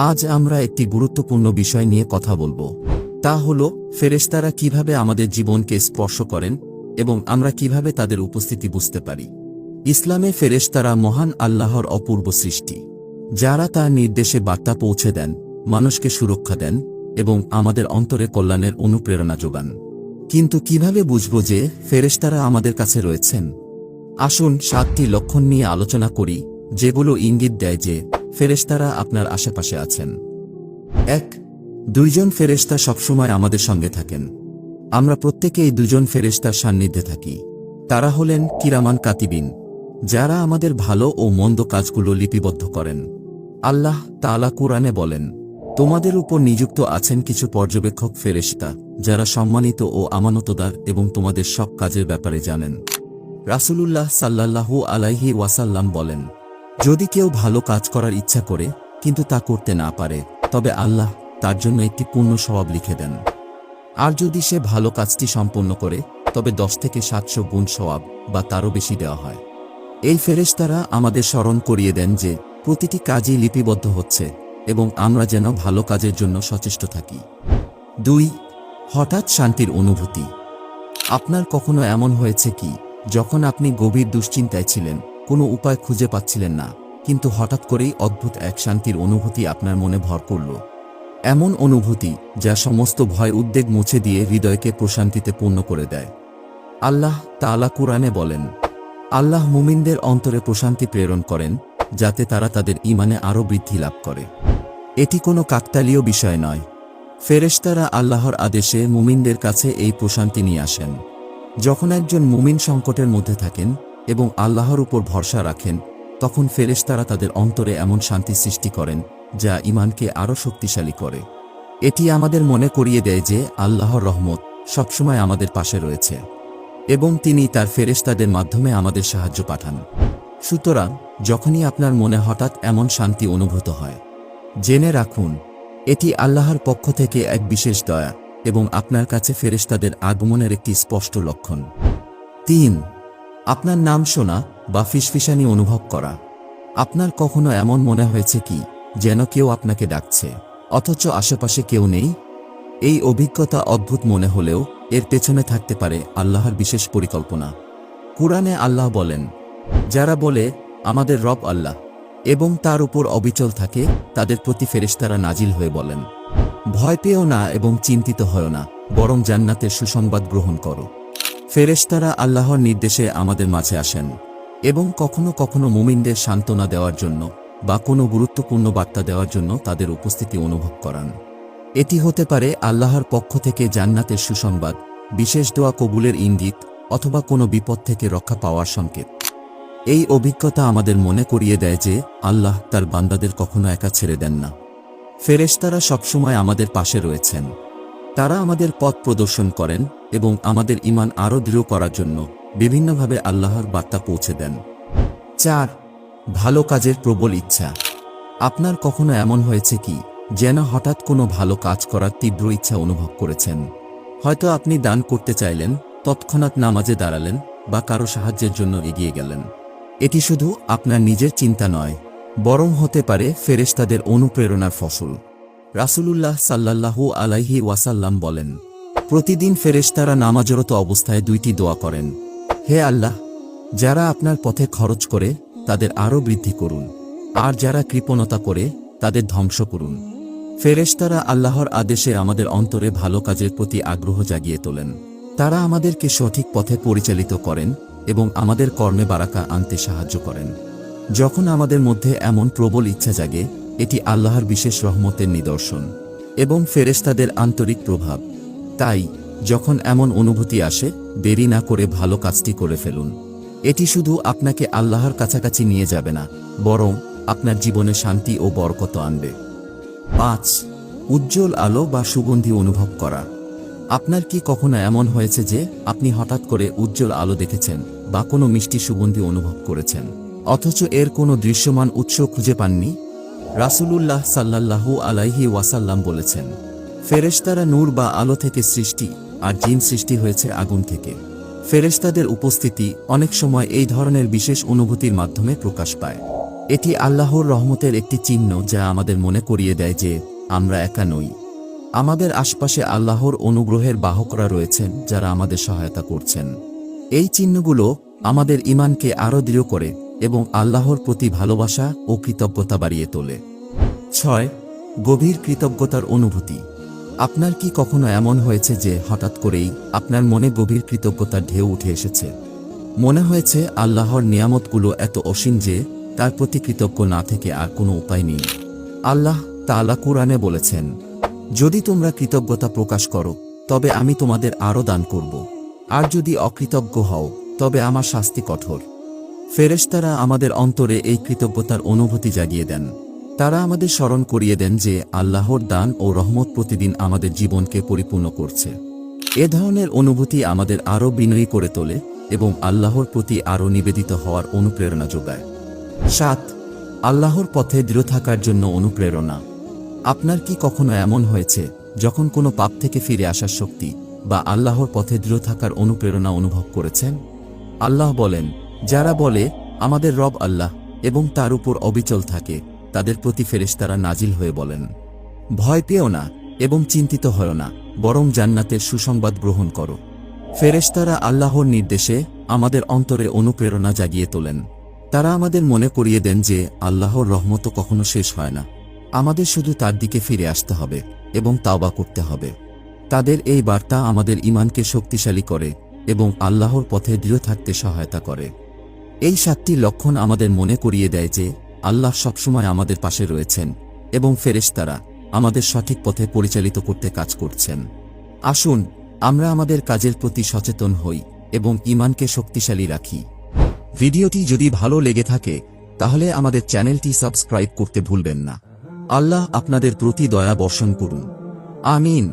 আজ আমরা একটি গুরুত্বপূর্ণ বিষয় নিয়ে কথা বলবো। তা হলো ফেরেশতারা কিভাবে আমাদের জীবনকে স্পর্শ করেন এবং আমরা কিভাবে তাদের উপস্থিতি বুঝতে পারি। ইসলামে ফেরেশতারা মহান আল্লাহর অপূর্ব সৃষ্টি, যারা তার নির্দেশে বার্তা পৌঁছে দেন, মানুষকে সুরক্ষা দেন এবং আমাদের অন্তরে কল্যাণের অনুপ্রেরণা যোগান। কিন্তু কিভাবে বুঝব যে ফেরেশতারা আমাদের কাছে রয়েছেন? আসুন 7টি লক্ষণ নিয়ে আলোচনা করি, যেগুলো ইঙ্গিত দেয় যে ফেরেশতারা আপনার আশেপাশে আছেন। 1. 2জন ফেরেশতা সবসময় আমাদের সঙ্গে থাকেন। আমরা প্রত্যেকেই 2জন ফেরেশতার সান্নিধ্যে থাকি। তারা হলেন কিরামান কাতিবিন, যারা আমাদের ভালো ও মন্দ কাজগুলো লিপিবদ্ধ করেন। আল্লাহ তাআলা কুরআনে বলেন, তোমাদের উপর নিযুক্ত আছেন কিছু পর্যবেক্ষক ফেরেশতা, যারা সম্মানিত ও আমানতদার এবং তোমাদের সব কাজের ব্যাপারে জানেন। রাসূলুল্লাহ সাল্লাল্লাহু আলাইহি ওয়াসাল্লাম বলেন, যদি কেউ ভালো কাজ করার ইচ্ছা করে কিন্তু তা করতে না পারে, তবে আল্লাহ তার জন্য একটি পূর্ণ সওয়াব লিখে দেন। আর যদি সে ভালো কাজটি সম্পন্ন করে, তবে 10 থেকে 700 গুণ সওয়াব বা তারও বেশি দেওয়া হয়। এই ফেরেশতারা আমাদের স্মরণ করিয়ে দেন যে প্রতিটি কাজই লিপিবদ্ধ হচ্ছে এবং আমরা যেন ভালো কাজের জন্য সচেষ্ট থাকি। 2. হঠাৎ শান্তির অনুভূতি। আপনার কখনো এমন হয়েছে কি, যখন আপনি গভীর দুশ্চিন্তায় ছিলেন, কোনো উপায় খুঁজে পাচ্ছিলেন না, কিন্তু হঠাৎ করেই অদ্ভুত এক শান্তির অনুভূতি আপনার মনে ভর করল? এমন অনুভূতি যা সমস্ত ভয় উদ্বেগ মুছে দিয়ে হৃদয়কে প্রশান্তিতে পূর্ণ করে দেয়। আল্লাহ তাআলা কুরআনে বলেন, আল্লাহ মুমিনদের অন্তরে প্রশান্তি প্রেরণ করেন, যাতে তারা তাদের ঈমানে আরও বৃদ্ধি লাভ করে। এটি কোনো কাকতালীয় বিষয় নয়। ফেরেশতারা আল্লাহর আদেশে মুমিনদের কাছে এই প্রশান্তি নিয়ে আসেন। যখন একজন মুমিন সংকটের মধ্যে থাকেন এবং আল্লাহর উপর ভরসা রাখেন, তখন ফেরেশতারা তাদের অন্তরে এমন শান্তি সৃষ্টি করেন যা ঈমানকে আরও শক্তিশালী করে। এটি আমাদের মনে করিয়ে দেয় যে আল্লাহর রহমত সবসময় আমাদের পাশে রয়েছে এবং তিনি তার ফেরেশতাদের মাধ্যমে আমাদের সাহায্য পাঠান। সুতরাং যখনই আপনার মনে হঠাৎ এমন শান্তি অনুভূত হয়, জেনে রাখুন এটি আল্লাহর পক্ষ থেকে এক বিশেষ দয়া এবং আপনার কাছে ফেরেশতাদের আগমনের একটি স্পষ্ট লক্ষণ। 3. আপনার নাম শোনা বা ফিসফিসানি অনুভব করা। আপনার কখনো এমন মনে হয়েছে কি, যেন কেউ আপনাকে ডাকছে অথচ আশেপাশে কেউ নেই? এই অভিজ্ঞতা অদ্ভুত মনে হলেও এর পেছনে থাকতে পারে আল্লাহর বিশেষ পরিকল্পনা। কুরআনে আল্লাহ বলেন, যারা বলে আমাদের রব আল্লাহ এবং তার উপর অবিচল থাকে, তাদের প্রতি ফেরেশতারা নাজিল হয়ে বলেন, ভয় পেও না এবং চিন্তিত হও না, বরং জান্নাতের সুসংবাদ গ্রহণ করো। ফেরেশতারা আল্লাহর নির্দেশে আমাদের মাঝে আসেন এবং কখনো কখনো মুমিনদের সান্ত্বনা দেওয়ার জন্য বা কোনো গুরুত্বপূর্ণ বার্তা দেওয়ার জন্য তাদের উপস্থিতি অনুভব করান। এটি হতে পারে আল্লাহর পক্ষ থেকে জান্নাতের সুসংবাদ, বিশেষ দোয়া কবুলের ইঙ্গিত অথবা কোনো বিপদ থেকে রক্ষা পাওয়ার সংকেত। এই অভিজ্ঞতা আমাদের মনে করিয়ে দেয় যে আল্লাহ তার বান্দাদের কখনো একা ছেড়ে দেন না। ফেরেশতারা সবসময় আমাদের পাশে রয়েছেন। তারা আমাদের পথ প্রদর্শন করেন এবং আমাদের ঈমান আরও দৃঢ় করার জন্য বিভিন্নভাবে আল্লাহর বার্তা পৌঁছে দেন। 4. ভালো কাজের প্রবল ইচ্ছা। আপনার কখনো এমন হয়েছে কি, যেন হঠাৎ কোনো ভালো কাজ করার তীব্র ইচ্ছা অনুভব করেছেন? হয়তো আপনি দান করতে চাইলেন, তৎক্ষণাৎ নামাজে দাঁড়ালেন বা কারো সাহায্যের জন্য এগিয়ে গেলেন। এটি শুধু আপনার নিজের চিন্তা নয়, বরং হতে পারে ফেরেশতাদের অনুপ্রেরণার ফসল। রাসূলুল্লাহ সাল্লাল্লাহু আলাইহি ওয়াসাল্লাম বলেন, প্রতিদিন ফেরেশতারা নামাজরত অবস্থায় 2টি দোয়া করেন, হে আল্লাহ, যারা আপনার পথে খরচ করে তাদের আরও বৃদ্ধি করুন, আর যারা কৃপণতা করে তাদের ধ্বংস করুন। ফেরেশতারা আল্লাহর আদেশে আমাদের অন্তরে ভালো কাজের প্রতি আগ্রহ জাগিয়ে তোলেন। তারা আমাদেরকে সঠিক পথে পরিচালিত করেন এবং আমাদের কর্মে বারাকা আনতে সাহায্য করেন। যখন আমাদের মধ্যে এমন প্রবল ইচ্ছা জাগে, এটি আল্লাহর বিশেষ রহমতের নিদর্শন এবং ফেরেশতাদের আন্তরিক প্রভাব। তাই যখন এমন অনুভূতি আসে, দেরি না করে ভালো কাজটি করে ফেলুন। এটি শুধু আপনাকে আল্লাহর কাছাকাছি নিয়ে যাবে না, বরং আপনার জীবনে শান্তি ও বরকত আনবে। 5. উজ্জ্বল আলো বা সুগন্ধি অনুভব করা। আপনার কি কখনো এমন হয়েছে যে আপনি হঠাৎ করে উজ্জ্বল আলো দেখেছেন বা কোনো মিষ্টি সুগন্ধি অনুভব করেছেন, অথচ এর কোনো দৃশ্যমান উৎস খুঁজে পাননি? রাসূলুল্লাহ সাল্লাল্লাহু আলাইহি ওয়াসাল্লাম বলেছেন, ফেরেশতারা নূর বা আলো থেকে সৃষ্টি, আর জিন সৃষ্টি হয়েছে আগুন থেকে। ফেরেশতাদের উপস্থিতি অনেক সময় এই ধরনের বিশেষ অনুভূতির মাধ্যমে প্রকাশ পায়। এটি আল্লাহর রহমতের একটি চিহ্ন যা আমাদের মনে করিয়ে দেয় যে আমরা একা নই। আমাদের আশপাশে আল্লাহর অনুগ্রহের বাহকরা রয়েছেন যারা আমাদের সহায়তা করছেন। এই চিহ্নগুলো আমাদের ঈমানকে আরও দৃঢ় করে এবং আল্লাহর প্রতি ভালোবাসা ও কৃতজ্ঞতা বাড়িয়ে তোলে। 6. গভীর কৃতজ্ঞতার অনুভূতি। আপনার কি কখনো এমন হয়েছে যে হঠাৎ করেই আপনার মনে গভীর কৃতজ্ঞতার ঢেউ উঠে এসেছে? মনে হয়েছে আল্লাহর নিয়ামতগুলো এত অসীম যে তার প্রতি কৃতজ্ঞ না থেকে আর কোনো উপায় নেই। আল্লাহ তাআলা কুরআনে বলেছেন, যদি তোমরা কৃতজ্ঞতা প্রকাশ করো তবে আমি তোমাদের আরও দান করব, আর যদি অকৃতজ্ঞ হও তবে আমার শাস্তি কঠোর। ফেরেশতারা আমাদের অন্তরে এই কৃতজ্ঞতার অনুভূতি জাগিয়ে দেন। তারা আমাদের স্মরণ করিয়ে দেন যে আল্লাহর দান ও রহমত প্রতিদিন আমাদের জীবনকে পরিপূর্ণ করছে। এ ধরনের অনুভূতি আমাদের আরও বিনয়ী করে তোলে এবং আল্লাহর প্রতি আরও নিবেদিত হওয়ার অনুপ্রেরণা যোগায়। 7. আল্লাহর পথে দৃঢ় থাকার জন্য অনুপ্রেরণা। আপনার কি কখনো এমন হয়েছে যখন কোনো পাপ থেকে ফিরে আসার শক্তি বা আল্লাহর পথে দৃঢ় থাকার অনুপ্রেরণা অনুভব করেছেন? আল্লাহ বলেন, যারা বলে আমাদের রব আল্লাহ এবং তার উপর অবিচল থাকে তাদের প্রতি ফেরেশতারা নাজিল হয়ে বলেন, ভয় পেও না এবং চিন্তিত হয় না, বরং জান্নাতের সুসংবাদ গ্রহণ করো। ফেরেশতারা আল্লাহর নির্দেশে আমাদের অন্তরে অনুপ্রেরণা জাগিয়ে তোলেন। তারা আমাদের মনে করিয়ে দেন যে আল্লাহর রহমত কখনো শেষ হয় না, আমাদের শুধু তার দিকে ফিরে আসতে হবে এবং তাওবা করতে হবে। তাদের এই বার্তা আমাদের ঈমানকে শক্তিশালী করে এবং আল্লাহর পথে দৃঢ় থাকতে সহায়তা করে। এই 7টি লক্ষণ আমাদের মনে করিয়ে দেয় যে আল্লাহ সবসময় আমাদের পাশে রয়েছেন এবং ফেরেশতারা আমাদের সঠিক পথে পরিচালিত করতে কাজ করছেন। আসুন আমরা আমাদের কাজের প্রতি সচেতন হই এবং ঈমানকে শক্তিশালী রাখি। ভিডিওটি যদি ভালো লেগে থাকে তাহলে আমাদের চ্যানেলটি সাবস্ক্রাইব করতে ভুলবেন না। আল্লাহ আপনাদের প্রতি দয়া বর্ষণ করুন। আমিন।